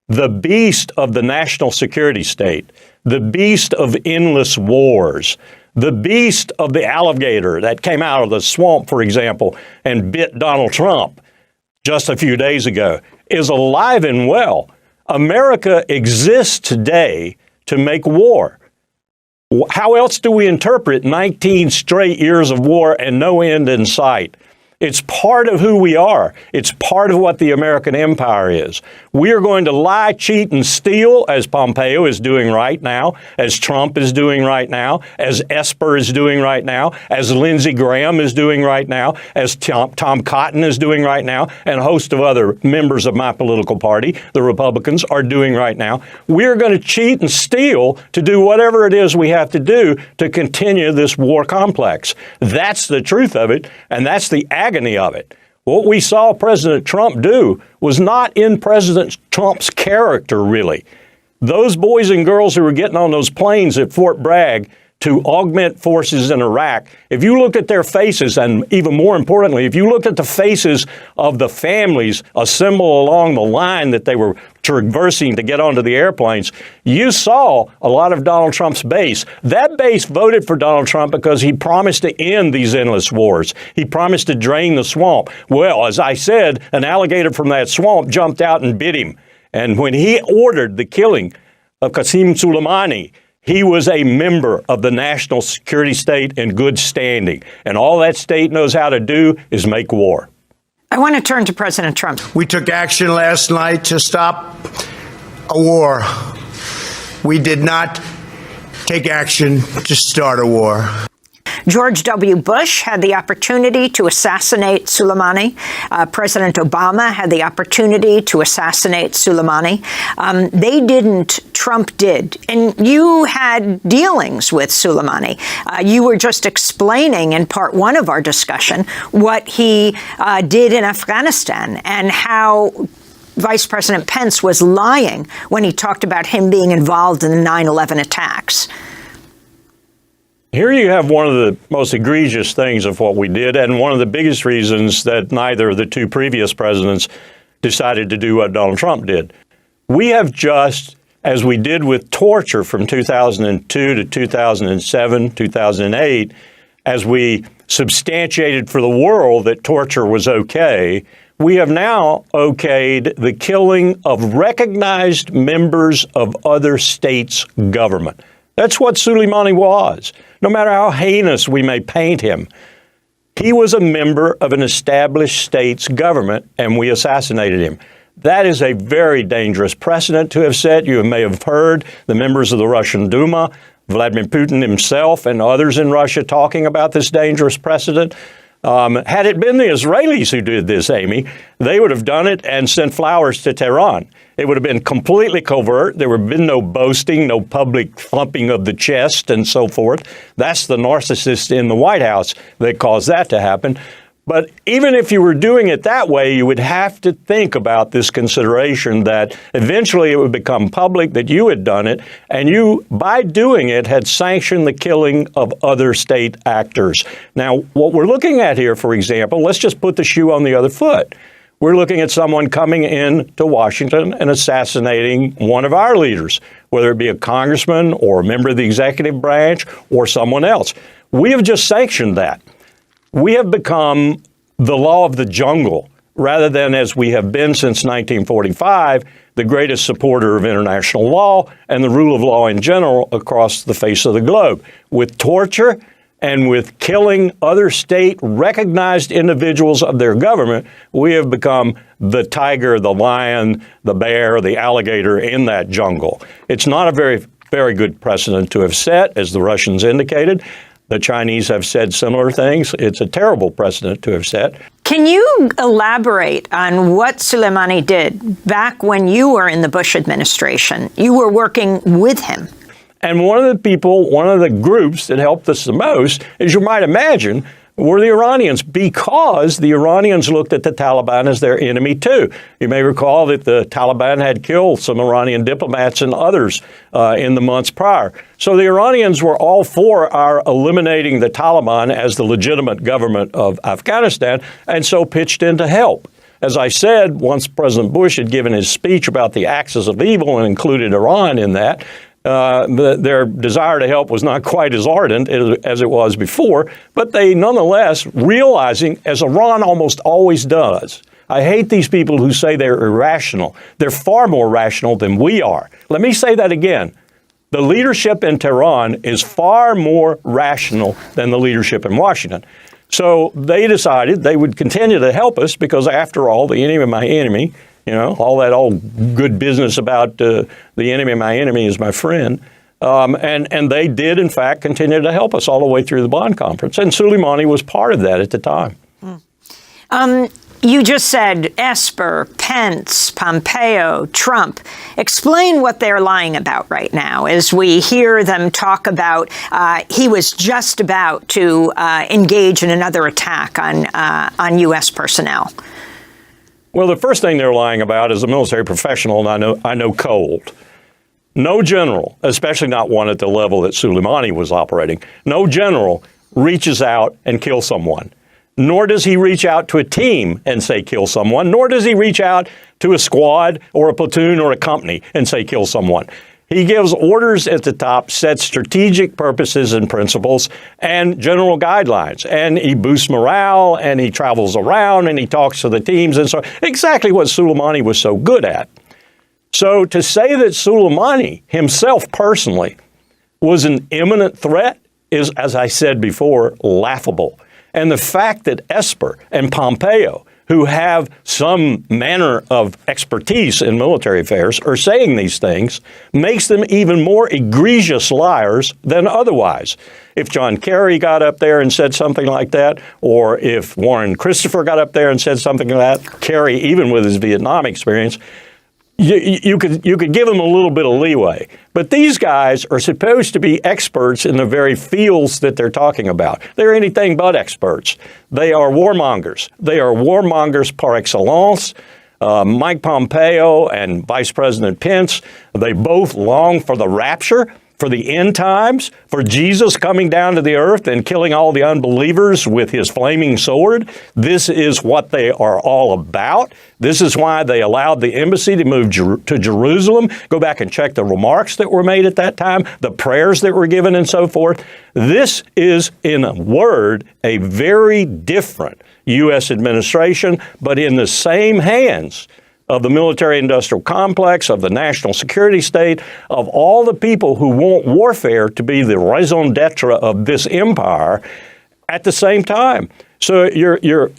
the beast of the national security state, the beast of endless wars, the beast of the alligator that came out of the swamp, for example, and bit Donald Trump just a few days ago, is alive and well. America exists today to make war. How else do we interpret 19 straight years of war and no end in sight? It's part of who we are. It's part of what the American empire is. We are going to lie, cheat, and steal, as Pompeo is doing right now, as Trump is doing right now, as Esper is doing right now, as Lindsey Graham is doing right now, as Tom Cotton is doing right now, and a host of other members of my political party, the Republicans, are doing right now. We're going to cheat and steal to do whatever it is we have to do to continue this war complex. That's the truth of it, and that's the agony of it. What we saw President Trump do was not in President Trump's character, really. Those boys and girls who were getting on those planes at Fort Bragg to augment forces in Iraq, if you look at their faces, and even more importantly, if you look at the faces of the families assembled along the line that they were traversing to get onto the airplanes, you saw a lot of Donald Trump's base. That base voted for Donald Trump because he promised to end these endless wars. He promised to drain the swamp. Well, as I said, an alligator from that swamp jumped out and bit him. And when he ordered the killing of Qasem Soleimani, he was a member of the national security state in good standing. And all that state knows how to do is make war. I want to turn to President Trump. We took action last night to stop a war. We did not take action to start a war. George W. Bush had the opportunity to assassinate Soleimani. President Obama had the opportunity to assassinate Soleimani. They didn't. Trump did. And you had dealings with Soleimani. You were just explaining in part one of our discussion what he did in Afghanistan and how Vice President Pence was lying when he talked about him being involved in the 9/11 attacks. Here you have one of the most egregious things of what we did, and one of the biggest reasons that neither of the two previous presidents decided to do what Donald Trump did. We have just, as we did with torture from 2002 to 2007, 2008, as we substantiated for the world that torture was okay, we have now okayed the killing of recognized members of other states' government. That's what Soleimani was. No matter how heinous we may paint him, he was a member of an established state's government, and we assassinated him. That is a very dangerous precedent to have set. You may have heard the members of the Russian Duma, Vladimir Putin himself, and others in Russia talking about this dangerous precedent. Had it been the Israelis who did this, Amy, they would have done it and sent flowers to Tehran. It would have been completely covert. There would have been no boasting, no public thumping of the chest and so forth. That's the narcissist in the White House that caused that to happen. But even if you were doing it that way, you would have to think about this consideration that eventually it would become public that you had done it, and you, by doing it, had sanctioned the killing of other state actors. Now, what we're looking at here, for example, let's just put the shoe on the other foot. We're looking at someone coming in to Washington and assassinating one of our leaders, whether it be a congressman or a member of the executive branch or someone else. We have just sanctioned that. We have become the law of the jungle rather than, as we have been since 1945, the greatest supporter of international law and the rule of law in general across the face of the globe. With torture and with killing other state recognized individuals of their government, we have become the tiger, the lion, the bear, the alligator in that jungle. It's not a very good precedent to have set, as the Russians indicated. The Chinese have said similar things. It's a terrible precedent to have set. Can you elaborate on what Soleimani did back when you were in the Bush administration? You were working with him. And one of the groups that helped us the most, as you might imagine, were the Iranians, because the Iranians looked at the Taliban as their enemy, too. You may recall that the Taliban had killed some Iranian diplomats and others in the months prior. So the Iranians were all for our eliminating the Taliban as the legitimate government of Afghanistan, and so pitched in to help. As I said, once President Bush had given his speech about the axis of evil and included Iran in that, their desire to help was not quite as ardent as it was before, but they nonetheless, realizing, as Iran almost always does, I hate these people who say they're irrational. They're far more rational than we are. Let me say that again. The leadership in Tehran is far more rational than the leadership in Washington. So they decided they would continue to help us because, after all, the enemy of my enemy, all that old good business about the enemy of my enemy is my friend. And they did, in fact, continue to help us all the way through the Bonn Conference. And Soleimani was part of that at the time. You just said Esper, Pence, Pompeo, Trump. Explain what they're lying about right now as we hear them talk about he was just about to engage in another attack on U.S. personnel. Well, the first thing they're lying about is a military professional, and I know cold. No general, especially not one at the level that Soleimani was operating, no general reaches out and kills someone. Nor does he reach out to a team and say kill someone, nor does he reach out to a squad or a platoon or a company and say kill someone. He gives orders at the top, sets strategic purposes and principles and general guidelines. And he boosts morale, and he travels around, and he talks to the teams, and so exactly what Soleimani was so good at. So to say that Soleimani himself personally was an imminent threat is, as I said before, laughable. And the fact that Esper and Pompeo, who have some manner of expertise in military affairs, are saying these things, makes them even more egregious liars than otherwise. If John Kerry got up there and said something like that, or if Warren Christopher got up there and said something like that, Kerry, even with his Vietnam experience, you could give them a little bit of leeway. But these guys are supposed to be experts in the very fields that they're talking about. They're anything but experts. They are warmongers. They are warmongers par excellence. Mike Pompeo and Vice President Pence, they both long for the rapture, for the end times, for Jesus coming down to the earth and killing all the unbelievers with his flaming sword. This is what they are all about. This is why they allowed the embassy to move to Jerusalem. Go back and check the remarks that were made at that time, the prayers that were given and so forth. This is, in a word, a very different U.S. administration, but in the same hands of the military-industrial complex, of the national security state, of all the people who want warfare to be the raison d'etre of this empire at the same time. So you're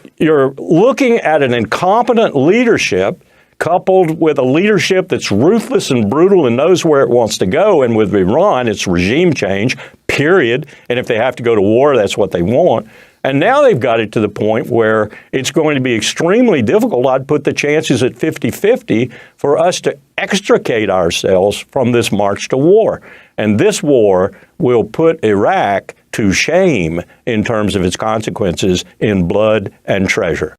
looking at an incompetent leadership coupled with a leadership that's ruthless and brutal and knows where it wants to go. And with Iran, it's regime change, period. And if they have to go to war, that's what they want. And now they've got it to the point where it's going to be extremely difficult. I'd put the chances at 50-50 for us to extricate ourselves from this march to war. And this war will put Iraq to shame in terms of its consequences in blood and treasure.